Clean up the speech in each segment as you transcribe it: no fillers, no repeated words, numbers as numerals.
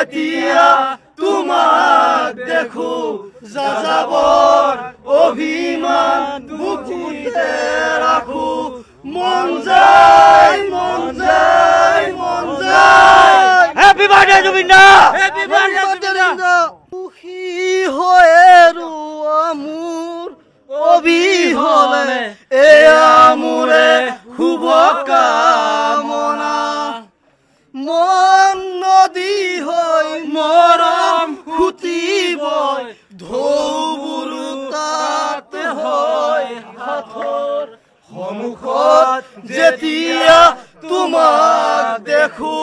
যেতিয়া তোমাক দেখো যাযাবৰ অভিমান বুকুতে ৰাখো মন যায় মন যায় মন যায় হ্যাপি বাৰ্থডে জুবিন দা হ্যাপি বাৰ্থডে জুবিন দা সুখী হয়ে মোৰ অবিহনে এয়া মোৰে শুভ কামনা মন নদী হৈ মৰম ফুটিবই ঢৌবোৰো তাতে হয় হাতৰ সন্মুখত যেতিয়া তোমাক দেখো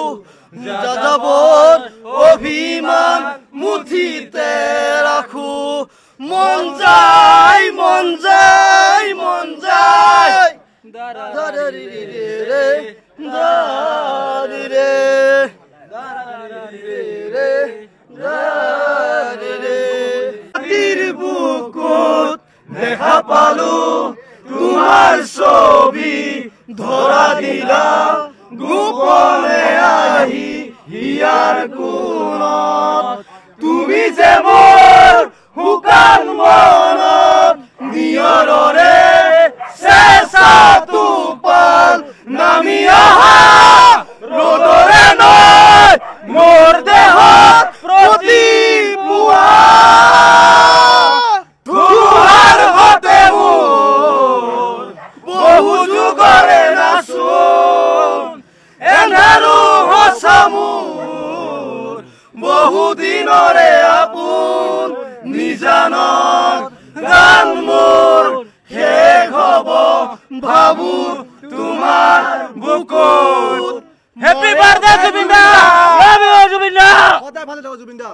যাযাবৰ অভিমান মুঠিতে ৰাখো মন যায় মন যায় মন যায় দাদাৰিৰে দাদিৰে দাদিৰে দাদিৰে ৰাতিৰ বুকুত দেখা পালো তোমাৰ ছবি ধৰা দিলা গোপনে আহি হিয়াৰ কোণত তুমি যে মোৰ শুকান মনত নিয়ৰৰে চেঁচা টোপাল নামি অহা ৰ'দৰে নয় মোৰ দেহত প্ৰতিপুৱা তোমাৰ হতে মোৰ বহু যুগৰে নাচোন এন্ধাৰো সঁচা মোৰ বহু দিনৰে আপোন নিজানত গান মোৰ শেষ হ'ব ভাবো তোমাৰ বুকুত হ্যাপি বার্থডে জুবিন দা লাভ ইউ জুবিন দা সদায় ভালে থাকো জুবিন দা